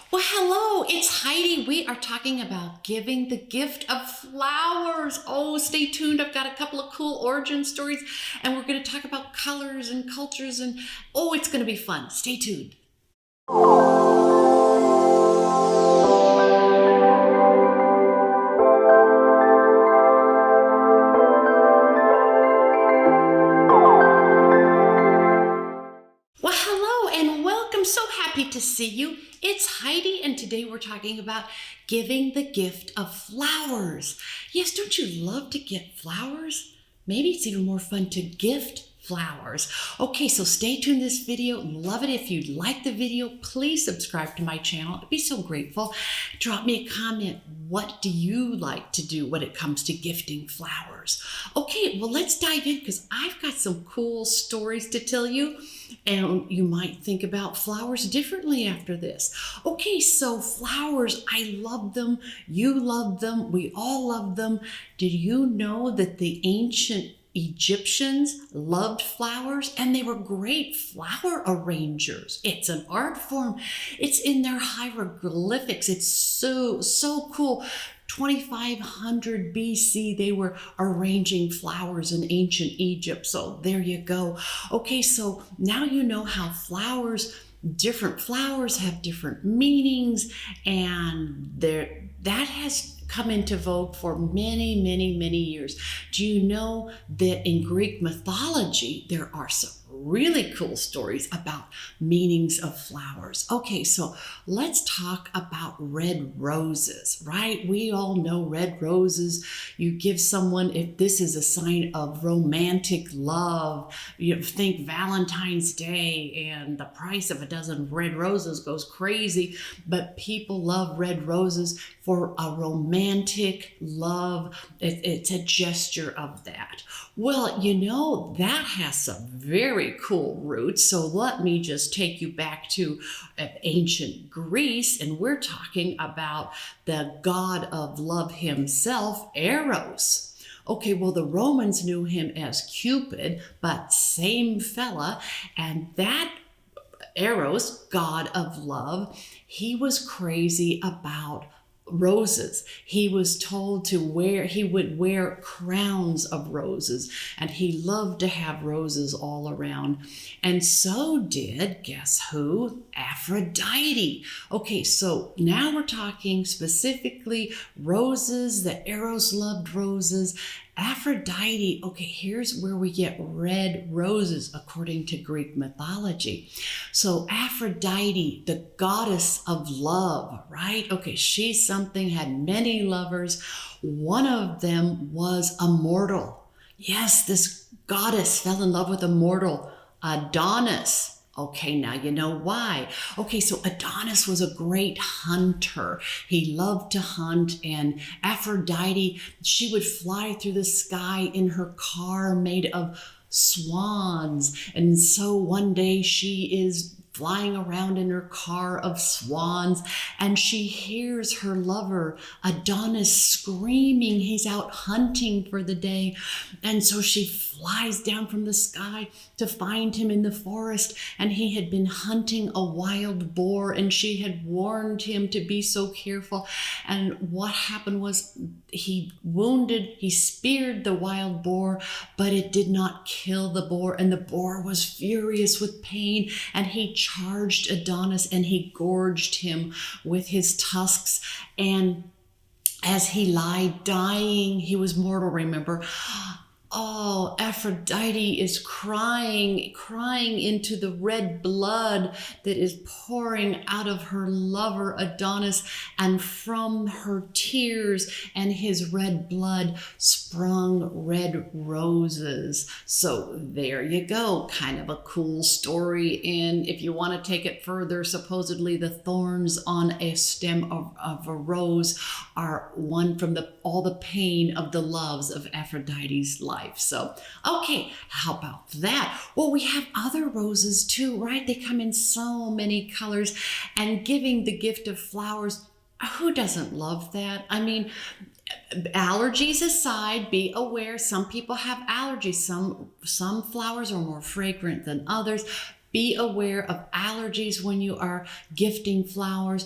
Well, hello, it's Heidi. We are talking about giving the gift of flowers. Oh, stay tuned. I've got a couple of cool origin stories, and we're going to talk about colors and cultures, and oh, it's going to be fun. Stay tuned. Well, hello and welcome. So happy to see you. It's Heidi, and today we're talking about giving the gift of flowers. Yes, don't you love to get flowers? Maybe it's even more fun to gift flowers. Okay, so stay tuned to this video. Love it. If you like the video, please subscribe to my channel. I'd be so grateful. Drop me a comment. What do you like to do when it comes to gifting flowers? Okay, well, let's dive in because I've got some cool stories to tell you. And you might think about flowers differently after this. Okay, so flowers, I love them. You love them. We all love them. Did you know that the ancient Egyptians loved flowers and they were great flower arrangers? It's an art form. It's in their hieroglyphics. It's so cool. 2500 BC, they were arranging flowers in ancient Egypt. So there you go. Okay, so now you know how different flowers have different meanings, and that has come into vogue for many years. Do you know that in Greek mythology, there are some really cool stories about meanings of flowers? Okay, so let's talk about red roses, right? We all know red roses. You give someone, if this is a sign of romantic love, you think Valentine's Day and the price of a dozen red roses goes crazy, but people love red roses for a romantic love. It's a gesture of that. Well, you know, that has some very cool roots. So let me just take you back to ancient Greece, and we're talking about the god of love himself, Eros. Okay, well, the Romans knew him as Cupid, but same fella, and that Eros, god of love, he was crazy about roses. He was told he would wear crowns of roses, and he loved to have roses all around. And so did, guess who? Aphrodite. Okay, so now we're talking specifically roses, that Eros loved roses. Aphrodite, okay, here's where we get red roses according to Greek mythology. So Aphrodite, the goddess of love, right? Okay, she's something, had many lovers. One of them was a mortal. Yes, this goddess fell in love with a mortal, Adonis. Okay, now you know why. Okay, so Adonis was a great hunter. He loved to hunt, and Aphrodite, she would fly through the sky in her car made of swans. And so one day she is flying around in her car of swans, and she hears her lover Adonis screaming. He's out hunting for the day, and so she flies down from the sky to find him in the forest. And he had been hunting a wild boar, and she had warned him to be so careful. And what happened was he speared the wild boar, but it did not kill the boar, and the boar was furious with pain, and he charged Adonis and he gorged him with his tusks. And as he lied dying, he was mortal, remember? Oh, Aphrodite is crying into the red blood that is pouring out of her lover Adonis, and from her tears and his red blood sprung red roses. So there you go, kind of a cool story. And if you want to take it further, supposedly the thorns on a stem of a rose are one from all the pain of the loves of Aphrodite's life. So, okay, how about that? Well, we have other roses too, right? They come in so many colors, and giving the gift of flowers, who doesn't love that? I mean, allergies aside, be aware some people have allergies. Some flowers are more fragrant than others. Be aware of allergies when you are gifting flowers,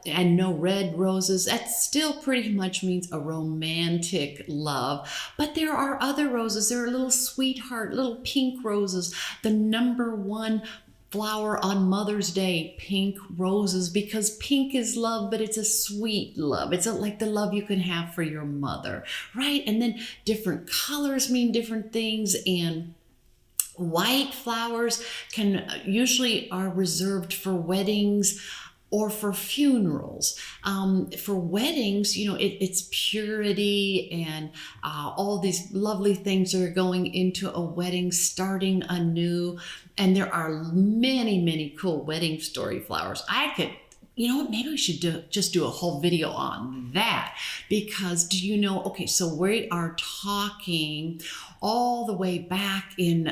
and no red roses. That still pretty much means a romantic love. But there are other roses. There are little sweetheart, little pink roses. The number one flower on Mother's Day, pink roses, because pink is love, but it's a sweet love. It's like the love you can have for your mother, right? And then different colors mean different things, and white flowers can usually are reserved for weddings or for funerals. For weddings, it's purity and all these lovely things that are going into a wedding, starting anew. And there are many, many cool wedding story flowers. Maybe we should just do a whole video on that, because okay, so we are talking all the way back in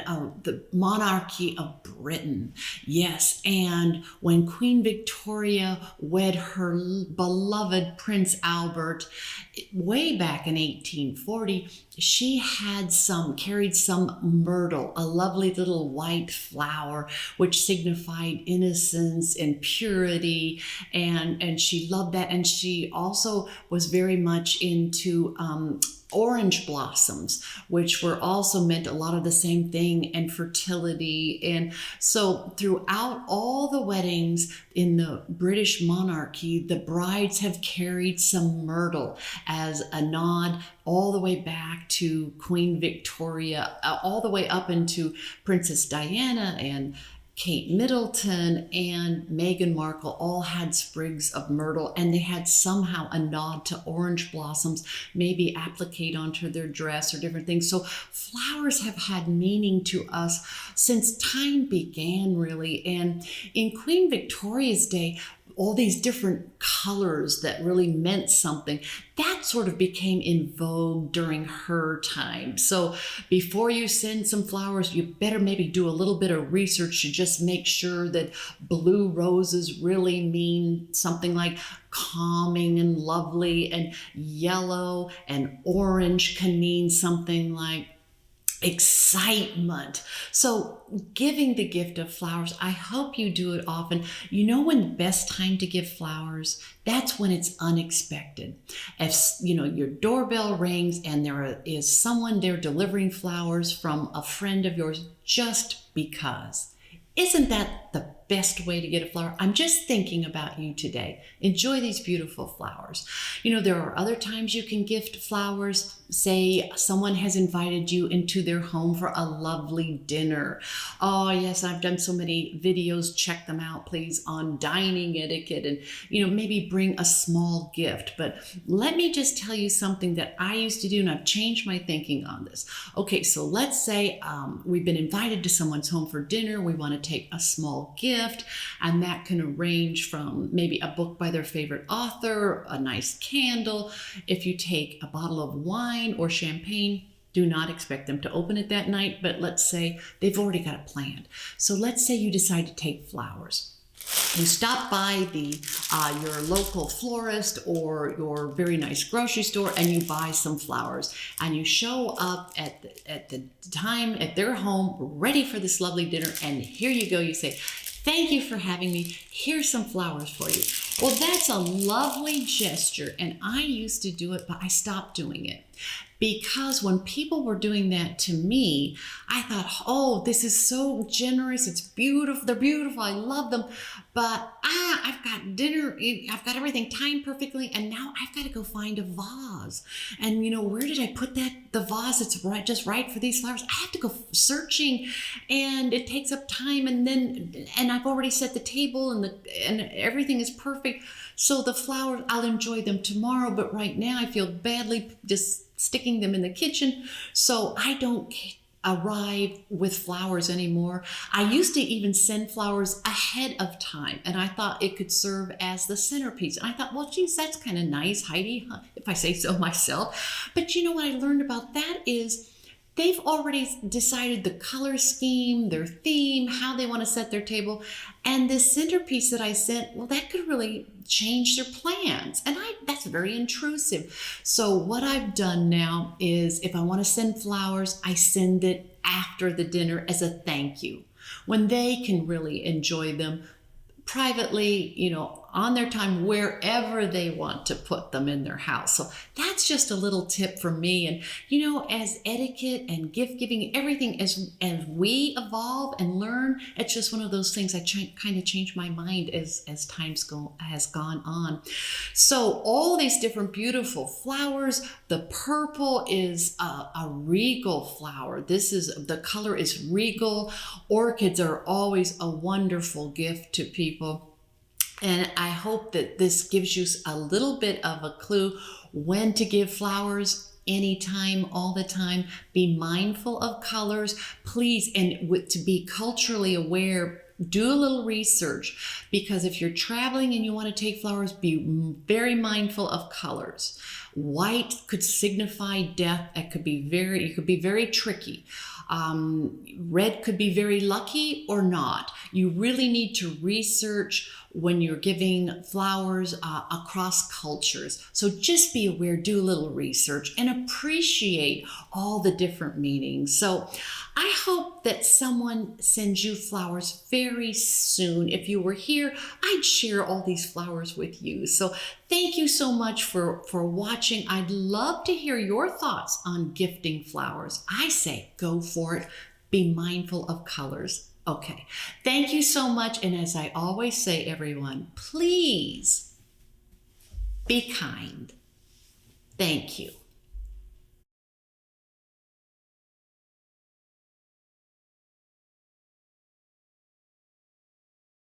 the monarchy of Britain. Yes, and when Queen Victoria wed her beloved Prince Albert way back in 1840, she had carried some myrtle, a lovely little white flower, which signified innocence and purity, and she loved that. And she also was very much into orange blossoms, which were also meant a lot of the same thing, and fertility. And so throughout all the weddings in the British monarchy, the brides have carried some myrtle as a nod all the way back to Queen Victoria, all the way up into Princess Diana and Kate Middleton and Meghan Markle all had sprigs of myrtle, and they had somehow a nod to orange blossoms, maybe appliqued onto their dress or different things. So flowers have had meaning to us since time began, really. And in Queen Victoria's day, all these different colors that really meant something, that sort of became in vogue during her time. So before you send some flowers, you better maybe do a little bit of research to just make sure that blue roses really mean something like calming and lovely, and yellow and orange can mean something like excitement. So giving the gift of flowers, I hope you do it often. When the best time to give flowers? That's when it's unexpected. If your doorbell rings and there is someone there delivering flowers from a friend of yours just because. Isn't that the best way to get a flower? I'm just thinking about you today. Enjoy these beautiful flowers. There are other times you can gift flowers. Say someone has invited you into their home for a lovely dinner. Oh yes, I've done so many videos. Check them out, please, on dining etiquette, and maybe bring a small gift. But let me just tell you something that I used to do, and I've changed my thinking on this. Okay, so let's say we've been invited to someone's home for dinner. We want to take a small gift, and that can range from maybe a book by their favorite author, a nice candle. If you take a bottle of wine or champagne, do not expect them to open it that night, but let's say they've already got it planned. So let's say you decide to take flowers. You stop by your local florist or your very nice grocery store, and you buy some flowers, and you show up at the time at their home ready for this lovely dinner, and here you go. You say, "Thank you for having me. Here's some flowers for you." Well, that's a lovely gesture, and I used to do it, but I stopped doing it. Because when people were doing that to me, I thought, oh, this is so generous. It's beautiful. They're beautiful. I love them. But I've got dinner. I've got everything timed perfectly. And now I've got to go find a vase. And where did I put the vase that's just right for these flowers? I have to go searching, and it takes up time. And I've already set the table, and everything is perfect. So the flowers, I'll enjoy them tomorrow. But right now I feel badly just sticking them in the kitchen. So I don't arrive with flowers anymore. I used to even send flowers ahead of time, and I thought it could serve as the centerpiece. And I thought, well, geez, that's kind of nice, Heidi, if I say so myself. But what I learned about that is they've already decided the color scheme, their theme, how they want to set their table. And this centerpiece that I sent, well, that could really change their plans. And that's very intrusive. So what I've done now is if I want to send flowers, I send it after the dinner as a thank you. when they can really enjoy them privately, on their time, wherever they want to put them in their house. So that's just a little tip from me. And, as etiquette and gift giving, everything, as we evolve and learn, it's just one of those things I kind of change my mind as has gone on. So all these different beautiful flowers. The purple is a regal flower. The color is regal. Orchids are always a wonderful gift to people. And I hope that this gives you a little bit of a clue when to give flowers. Anytime, all the time. Be mindful of colors, please. And to be culturally aware, do a little research, because if you're traveling and you want to take flowers, be very mindful of colors. White could signify death. It could be very tricky. Red could be very lucky or not. You really need to research when you're giving flowers across cultures. So just be aware, do a little research, and appreciate all the different meanings. So I hope that someone sends you flowers very soon. If you were here, I'd share all these flowers with you. So thank you so much for watching. I'd love to hear your thoughts on gifting flowers. I say go for it. Be mindful of colors. Okay, thank you so much. And as I always say, everyone, please be kind. Thank you.